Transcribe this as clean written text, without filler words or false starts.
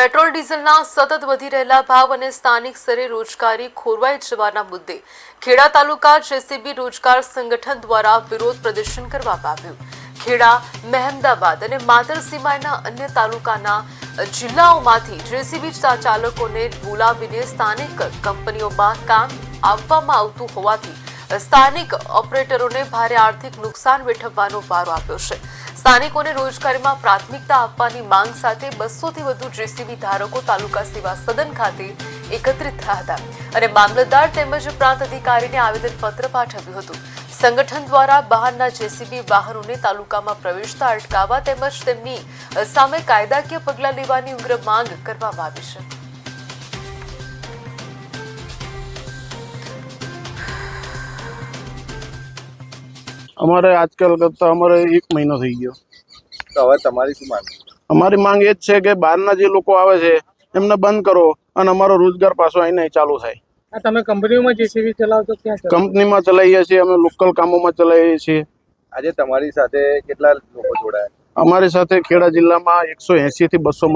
Petrol ડીઝલના સતત વધી રહેલા ભાવ અને સ્થાનિક સ્તરે રોજગારી ખોરવાઈ જવાના મુદ્દે ખેડા તાલુકા જેસીબી રોજગાર સંગઠન દ્વારા વિરોધ પ્રદર્શન કરવામાં આવ્યું। ખેડા, મહેમદાબાદ અને માતર સિવાયના અન્ય તાલુકાના જિલ્લાઓમાંથી જેસીબી ચાલકોને બોલાવીને સ્થાનિક કંપનીઓમાં કામ આપવામાં આવતું હોવાથી સ્થાનિક ઓપરેટરોને ભારે આર્થિક નુકસાન વેઠવવાનો વારો આપ્યો છે। સ્થાનિકોને રોજગારીમાં પ્રાથમિકતા આપવાની માંગ સાથે 200 થી વધુ જેસીબી ધારકો તાલુકા સેવા સદન ખાતે એકત્રિત થયા હતા અને મામલતદાર તેમજ પ્રાંત અધિકારીને આવેદનપત્ર પાઠવ્યું હતું। સંગઠન દ્વારા બહારના જેસીબી વાહનોને તાલુકામાં પ્રવેશતા અટકાવવા તેમજ તેમની સામે કાયદાકીય પગલાં લેવાની ઉગ્ર માંગ કરવામાં આવી છે। અમારે આજકાલ કરતા અમારે 1 મહિનો થઈ ગયો। તો હવે તમારી શું માંગ? અમારી માંગ એ જ છે કે બહારના જે લોકો આવે છે એમને બંધ કરો અને અમારો રોજગાર પાછો અહીં ચાલુ થાય। તમે કંપનીઓમાં જેસીબી ચલાવો તો ક્યાં ચલાવો? કંપનીમાં ચલાવીએ છીએ, અમે લોકલ કામોમાં ચલાવીએ છીએ। આજે તમારી સાથે કેટલા લોકો જોડાયા? અમારી સાથે ખેડા જિલ્લામાં 180 થી 200